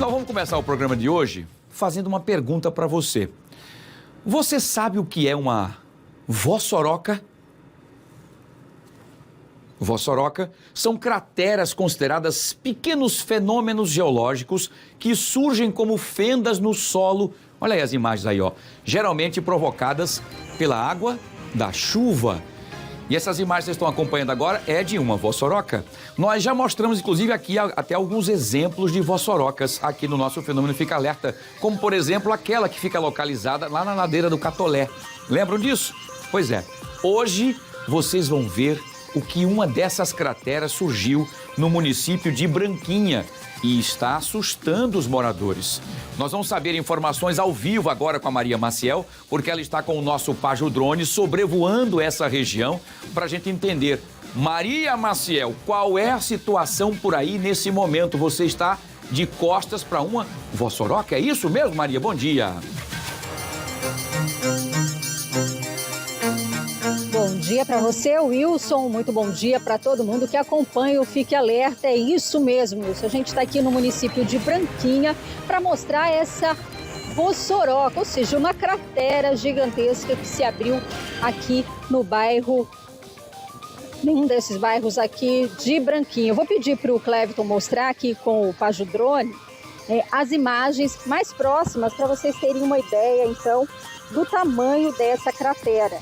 Nós vamos começar o programa de hoje fazendo uma pergunta para você. Você sabe o que é uma vossoroca? Vossoroca são crateras consideradas pequenos fenômenos geológicos que surgem como fendas no solo. Olha aí as imagens aí, ó. Geralmente provocadas pela água da chuva. E essas imagens que vocês estão acompanhando agora é de uma vossoroca. Nós já mostramos, inclusive, aqui até alguns exemplos de vossorocas aqui no nosso Fenômeno Fica Alerta. Como, por exemplo, aquela que fica localizada lá na ladeira do Catolé. Lembram disso? Pois é. Hoje vocês vão ver o que uma dessas crateras surgiu no município de Branquinha e está assustando os moradores. Nós vamos saber informações ao vivo agora com a Maria Maciel, porque ela está com o nosso Pajo Drone sobrevoando essa região para a gente entender. Maria Maciel, qual é a situação por aí nesse momento? Você está de costas para uma vossoroca, é isso mesmo, Maria? Bom dia. Bom dia para você, Wilson. Muito bom dia para todo mundo que acompanha o Fique Alerta. É isso mesmo, Wilson. A gente está aqui no município de Branquinha para mostrar essa vossoroca, ou seja, uma cratera gigantesca que se abriu aqui no bairro, nenhum desses bairros aqui de Branquinha. Eu vou pedir para o Cleviton mostrar aqui com o Pajo Drone as imagens mais próximas para vocês terem uma ideia, então, do tamanho dessa cratera.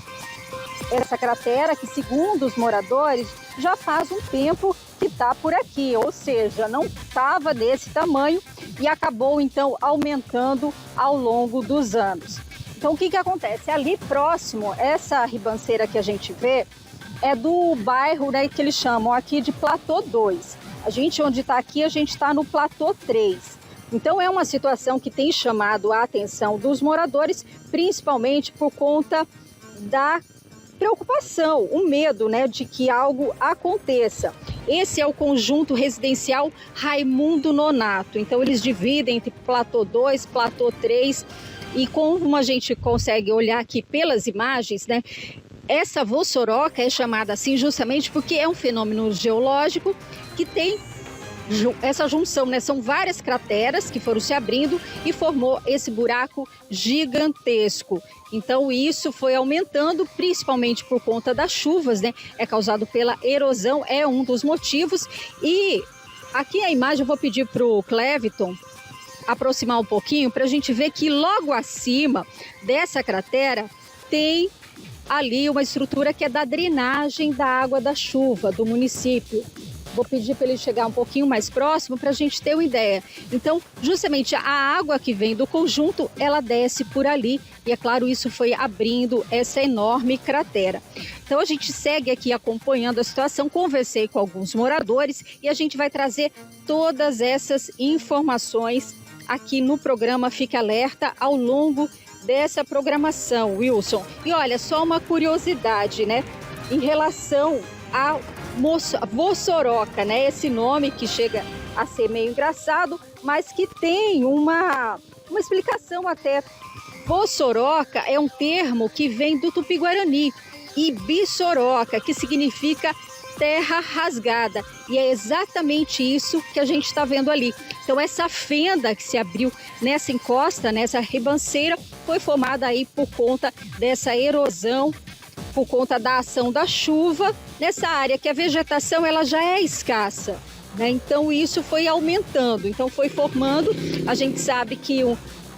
Essa cratera que, segundo os moradores, já faz um tempo que está por aqui, ou seja, não estava desse tamanho e acabou então aumentando ao longo dos anos. Então o que acontece? Ali próximo, essa ribanceira que a gente vê é do bairro, né, que eles chamam aqui de Platô 2. A gente, onde está aqui, a gente está no Platô 3. Então é uma situação que tem chamado a atenção dos moradores, principalmente por conta da preocupação, o medo, né, de que algo aconteça. Esse é o conjunto residencial Raimundo Nonato. Então eles dividem entre Platô 2, Platô 3 e como a gente consegue olhar aqui pelas imagens, né, essa vossoroca é chamada assim justamente porque é um fenômeno geológico que tem essa junção, né? São várias crateras que foram se abrindo e formou esse buraco gigantesco. Então isso foi aumentando, principalmente por conta das chuvas, né? É causado pela erosão, é um dos motivos. E aqui a imagem eu vou pedir para o Cleviton aproximar um pouquinho para a gente ver que logo acima dessa cratera tem ali uma estrutura que é da drenagem da água da chuva do município. Vou pedir para ele chegar um pouquinho mais próximo para a gente ter uma ideia. Então, justamente a água que vem do conjunto, ela desce por ali. E é claro, isso foi abrindo essa enorme cratera. Então, a gente segue aqui acompanhando a situação. Conversei com alguns moradores e a gente vai trazer todas essas informações aqui no programa Fique Alerta ao longo dessa programação, Wilson. E olha, só uma curiosidade, né? Em relação a vossoroca, né? Esse nome que chega a ser meio engraçado, mas que tem uma explicação até. Vossoroca é um termo que vem do Tupi-Guarani e bissoroca, que significa terra rasgada. E é exatamente isso que a gente está vendo ali. Então essa fenda que se abriu nessa encosta, nessa ribanceira, foi formada aí por conta dessa erosão, por conta da ação da chuva nessa área que a vegetação ela já é escassa, né? Então isso foi aumentando, então foi formando. A gente sabe que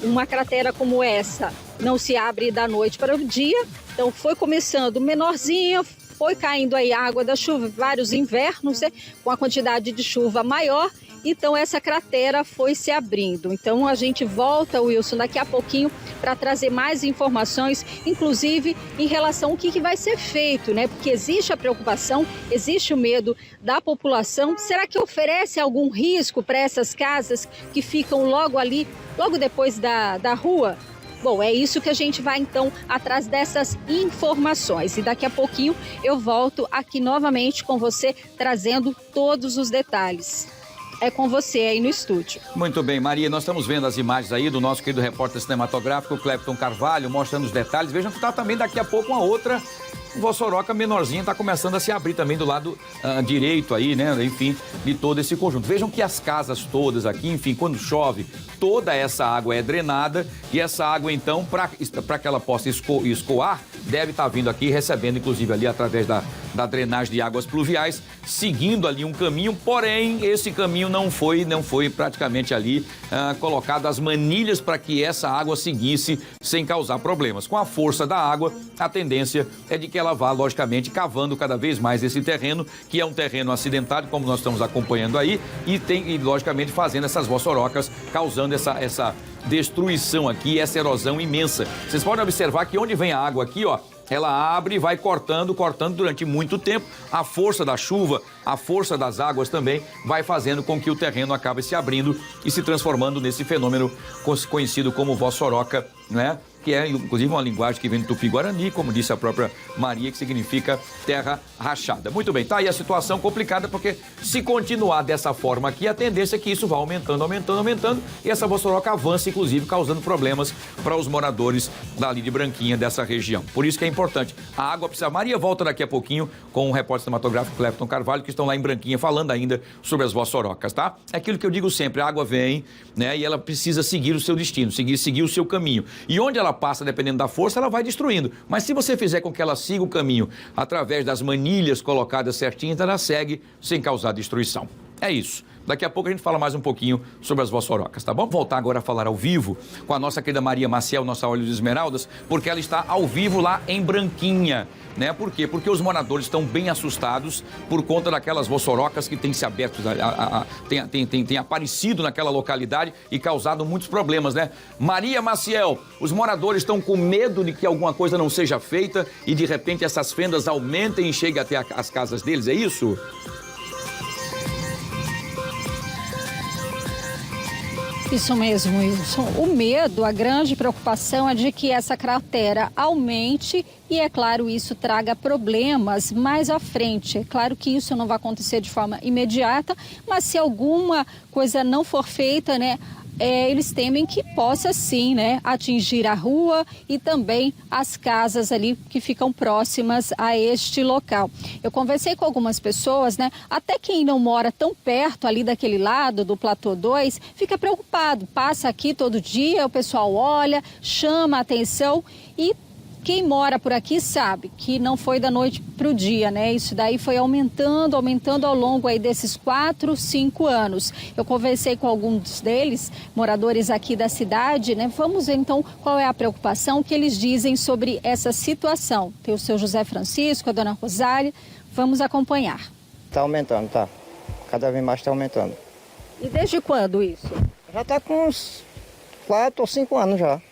uma cratera como essa não se abre da noite para o dia, então foi começando menorzinha, foi caindo aí a água da chuva, vários invernos, né, com a quantidade de chuva maior. Então essa cratera foi se abrindo. Então a gente volta, Wilson, daqui a pouquinho para trazer mais informações, inclusive em relação ao que vai ser feito, né? Porque existe a preocupação, existe o medo da população. Será que oferece algum risco para essas casas que ficam logo ali, logo depois da rua? Bom, é isso que a gente vai então atrás dessas informações. E daqui a pouquinho eu volto aqui novamente com você, trazendo todos os detalhes. É com você aí no estúdio. Muito bem, Maria, nós estamos vendo as imagens aí do nosso querido repórter cinematográfico, Cleviton Carvalho, mostrando os detalhes. Vejam que está também daqui a pouco uma outra Vossoroca menorzinha está começando a se abrir também do lado direito aí, né? Enfim, de todo esse conjunto. Vejam que as casas todas aqui, enfim, quando chove, toda essa água é drenada e essa água, então, para que ela possa escoar, deve estar vindo aqui, recebendo, inclusive, ali através da drenagem de águas pluviais, seguindo ali um caminho, porém, esse caminho não foi praticamente ali colocado as manilhas para que essa água seguisse sem causar problemas. Com a força da água, a tendência é de que ela vá, logicamente, cavando cada vez mais esse terreno, que é um terreno acidentado, como nós estamos acompanhando aí, e logicamente, fazendo essas vossorocas, causando essa destruição aqui, essa erosão imensa. Vocês podem observar que onde vem a água aqui, ó, ela abre e vai cortando durante muito tempo. A força da chuva, a força das águas também vai fazendo com que o terreno acabe se abrindo e se transformando nesse fenômeno conhecido como vossoroca, né? Que é, inclusive, uma linguagem que vem do Tupi-Guarani, como disse a própria Maria, que significa terra rachada. Muito bem, tá aí a situação complicada, porque se continuar dessa forma aqui, a tendência é que isso vá aumentando, e essa vossoroca avança, inclusive, causando problemas para os moradores dali de Branquinha, dessa região. Por isso que é importante. A água precisa... Maria volta daqui a pouquinho com o repórter cinematográfico Clepton Carvalho, que estão lá em Branquinha, falando ainda sobre as vossorocas, tá? É aquilo que eu digo sempre, a água vem, né, e ela precisa seguir o seu destino, seguir o seu caminho. E onde ela passa, dependendo da força, ela vai destruindo. Mas se você fizer com que ela siga o caminho através das manilhas colocadas certinhas, ela segue sem causar destruição. É isso. Daqui a pouco a gente fala mais um pouquinho sobre as vossorocas, tá bom? Vou voltar agora a falar ao vivo com a nossa querida Maria Maciel, nossa Olhos de Esmeraldas, porque ela está ao vivo lá em Branquinha, né? Por quê? Porque os moradores estão bem assustados por conta daquelas vossorocas que têm se aberto, tem aparecido naquela localidade e causado muitos problemas, né? Maria Maciel, os moradores estão com medo de que alguma coisa não seja feita e de repente essas fendas aumentem e cheguem até as casas deles, é isso? Isso mesmo, Wilson. O medo, a grande preocupação é de que essa cratera aumente e, é claro, isso traga problemas mais à frente. É claro que isso não vai acontecer de forma imediata, mas se alguma coisa não for feita, né, eles temem que possa sim, né, atingir a rua e também as casas ali que ficam próximas a este local. Eu conversei com algumas pessoas, né, até quem não mora tão perto ali daquele lado do Platô 2, fica preocupado, passa aqui todo dia, o pessoal olha, chama a atenção e quem mora por aqui sabe que não foi da noite para o dia, né? Isso daí foi aumentando ao longo aí desses 4, 5 anos. Eu conversei com alguns deles, moradores aqui da cidade, né? Vamos ver então qual é a preocupação que eles dizem sobre essa situação. Tem o seu José Francisco, a dona Rosália, vamos acompanhar. Está aumentando, tá. Cada vez mais está aumentando. E desde quando isso? Já está com uns 4 ou 5 anos já.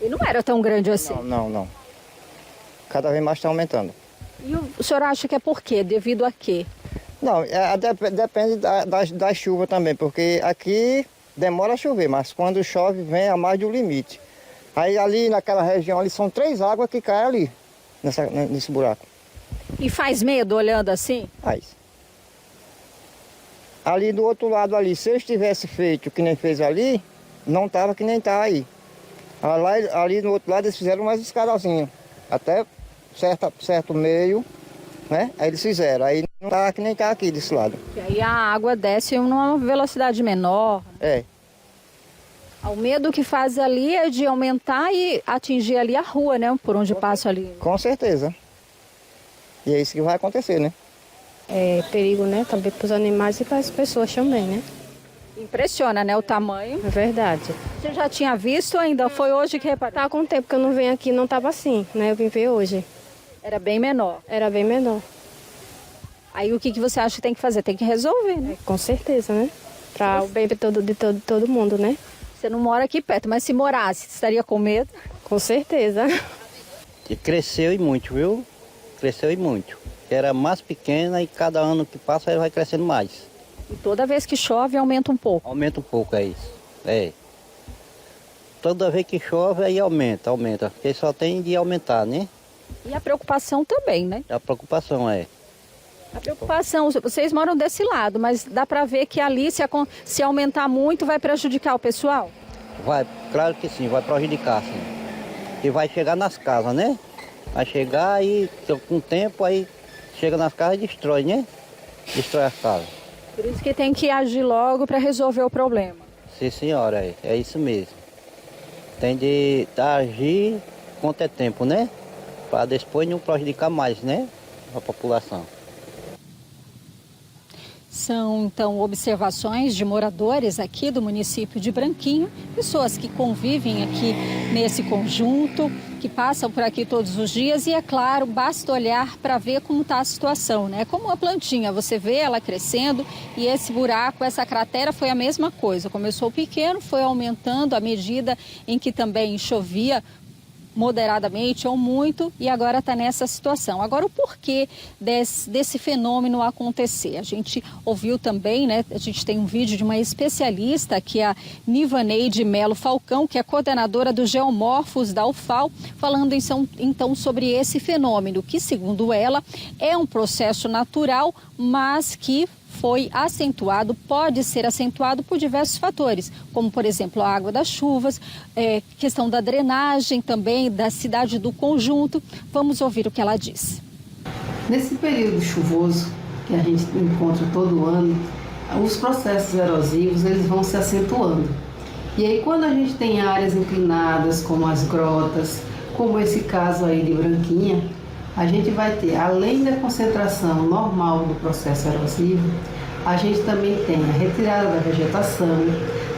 E não era tão grande assim? Não. Cada vez mais está aumentando. E o senhor acha que é por quê? Devido a quê? Não, depende da chuva também, porque aqui demora a chover, mas quando chove vem a mais do limite. Aí ali naquela região ali são 3 águas que caem ali, nesse buraco. E faz medo olhando assim? Faz. Ali do outro lado ali, se eles tivessem feito que nem fez ali, não estava que nem está aí. Ali no outro lado eles fizeram umas escadazinhas, até certo meio, né? Aí eles fizeram, aí não tá que nem tá aqui desse lado. E aí a água desce numa velocidade menor. É. O medo que faz ali é de aumentar e atingir ali a rua, né? Por onde passa ali. Com certeza. E é isso que vai acontecer, né? É perigo, né? Também para os animais e para as pessoas também, né? Impressiona, né? O tamanho. É verdade. Você já tinha visto ainda? Foi hoje que reparou? Tá com tempo que eu não venho aqui, não estava assim, né? Eu vim ver hoje. Era bem menor. Era bem menor. Aí o que você acha que tem que fazer? Tem que resolver, né? Com certeza, né? Para o bem de todo mundo, né? Você não mora aqui perto, mas se morasse, estaria com medo? Com certeza. E cresceu e muito, viu? Cresceu e muito. Era mais pequena e cada ano que passa ela vai crescendo mais. E toda vez que chove aumenta um pouco? Aumenta um pouco, é isso. É. Toda vez que chove aí aumenta. Porque só tem de aumentar, né? E a preocupação também, né? A preocupação é. A preocupação, vocês moram desse lado, mas dá para ver que ali se aumentar muito vai prejudicar o pessoal? Vai, claro que sim, vai prejudicar, sim. E vai chegar nas casas, né? Vai chegar aí, com o tempo, aí chega nas casas e destrói, né? Destrói as casas. Por isso que tem que agir logo para resolver o problema. Sim, senhora, é isso mesmo. Tem de agir quanto é tempo, né? Para depois não prejudicar mais, né? A população. São, então, observações de moradores aqui do município de Branquinho, pessoas que convivem aqui nesse conjunto, que passam por aqui todos os dias e, é claro, basta olhar para ver como está a situação, né? Como uma plantinha, você vê ela crescendo e esse buraco, essa cratera foi a mesma coisa. Começou pequeno, foi aumentando à medida em que também chovia moderadamente ou muito e agora está nessa situação. Agora, o porquê desse fenômeno acontecer? A gente ouviu também, né? A gente tem um vídeo de uma especialista, que é a Nivaneide Melo Falcão, que é coordenadora do Geomorfos da UFAL, falando então sobre esse fenômeno, que, segundo ela, é um processo natural, mas que foi acentuado, pode ser acentuado por diversos fatores, como, por exemplo, a água das chuvas, questão da drenagem também, da cidade do conjunto. Vamos ouvir o que ela diz. Nesse período chuvoso que a gente encontra todo ano, os processos erosivos eles vão se acentuando. E aí, quando a gente tem áreas inclinadas, como as grotas, como esse caso aí de Branquinha, a gente vai ter, além da concentração normal do processo erosivo, a gente também tem a retirada da vegetação,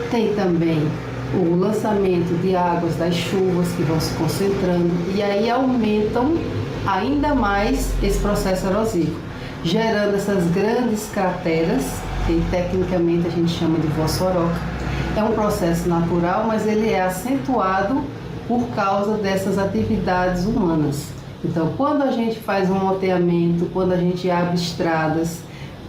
tem também o lançamento de águas das chuvas que vão se concentrando e aí aumentam ainda mais esse processo erosivo, gerando essas grandes crateras, que tecnicamente a gente chama de vossoroca. É um processo natural, mas ele é acentuado por causa dessas atividades humanas. Então, quando a gente faz um loteamento, quando a gente abre estradas,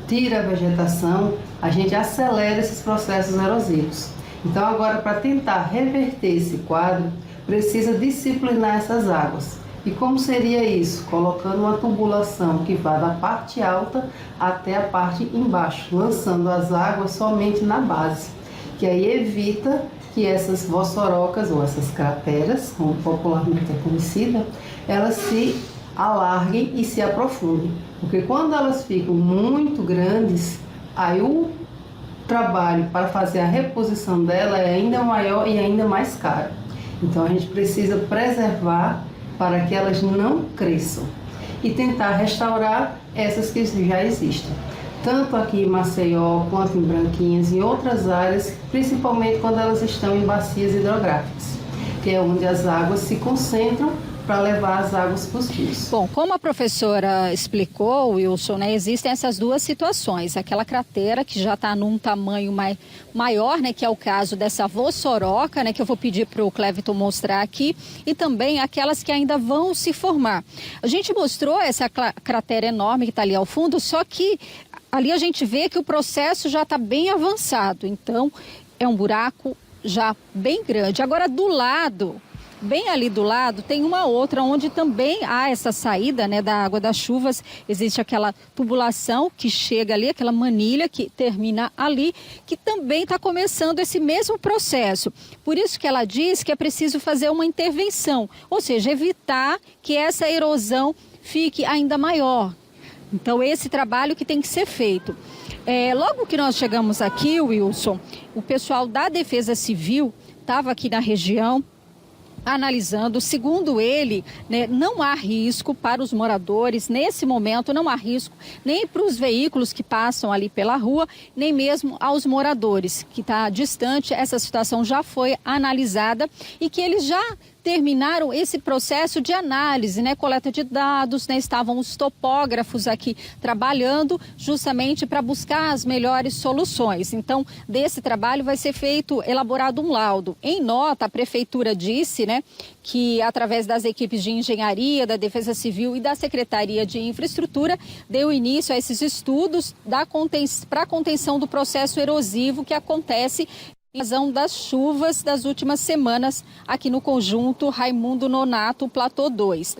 tira a vegetação, a gente acelera esses processos erosivos. Então, agora, para tentar reverter esse quadro, precisa disciplinar essas águas. E como seria isso? Colocando uma tubulação que vá da parte alta até a parte embaixo, lançando as águas somente na base, que aí evita que essas vossorocas ou essas crateras, como popularmente é conhecida, elas se alarguem e se aprofundem. Porque quando elas ficam muito grandes, aí o trabalho para fazer a reposição dela é ainda maior e ainda mais caro. Então a gente precisa preservar para que elas não cresçam e tentar restaurar essas que já existem. Tanto aqui em Maceió, quanto em Branquinhas e outras áreas, principalmente quando elas estão em bacias hidrográficas, que é onde as águas se concentram para levar as águas para os rios. Bom, como a professora explicou, Wilson, né, existem essas duas situações. Aquela cratera que já está num tamanho maior, né, que é o caso dessa vossoroca, né, que eu vou pedir para o Cleviton mostrar aqui, e também aquelas que ainda vão se formar. A gente mostrou essa cratera enorme que está ali ao fundo, só que ali a gente vê que o processo já está bem avançado. Então, é um buraco já bem grande. Agora, do lado, bem ali do lado, tem uma outra onde também há essa saída, né, da água das chuvas. Existe aquela tubulação que chega ali, aquela manilha que termina ali, que também está começando esse mesmo processo. Por isso que ela diz que é preciso fazer uma intervenção, ou seja, evitar que essa erosão fique ainda maior. Então, esse trabalho que tem que ser feito. Logo que nós chegamos aqui, Wilson, o pessoal da Defesa Civil estava aqui na região, analisando. Segundo ele, né, não há risco para os moradores, nesse momento não há risco nem para os veículos que passam ali pela rua, nem mesmo aos moradores, que está distante. Essa situação já foi analisada e que eles já terminaram esse processo de análise, né, coleta de dados, né, estavam os topógrafos aqui trabalhando justamente para buscar as melhores soluções. Então, desse trabalho vai ser elaborado um laudo. Em nota, a prefeitura disse, né, que através das equipes de engenharia, da Defesa Civil e da Secretaria de Infraestrutura, deu início a esses estudos para a contenção do processo erosivo que acontece razão das chuvas das últimas semanas aqui no conjunto Raimundo Nonato Platô 2.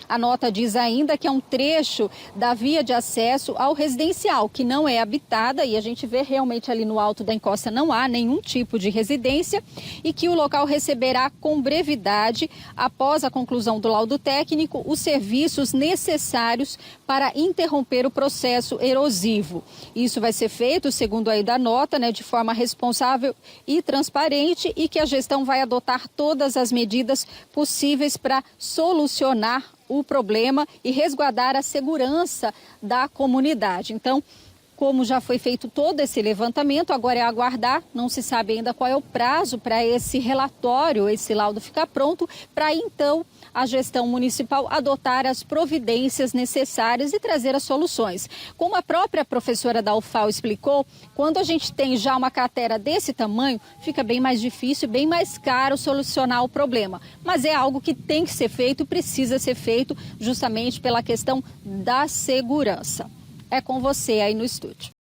A nota diz ainda que é um trecho da via de acesso ao residencial, que não é habitada, e a gente vê realmente ali no alto da encosta não há nenhum tipo de residência, e que o local receberá com brevidade, após a conclusão do laudo técnico, os serviços necessários para interromper o processo erosivo. Isso vai ser feito, segundo aí da nota, de forma responsável e transparente, e que a gestão vai adotar todas as medidas possíveis para solucionar o problema e resguardar a segurança da comunidade. Então, como já foi feito todo esse levantamento, agora é aguardar, não se sabe ainda qual é o prazo para esse relatório, esse laudo ficar pronto, para então a gestão municipal adotar as providências necessárias e trazer as soluções. Como a própria professora da UFAL explicou, quando a gente tem já uma cratera desse tamanho, fica bem mais difícil, bem mais caro solucionar o problema. Mas é algo que tem que ser feito, precisa ser feito justamente pela questão da segurança. É com você aí no estúdio.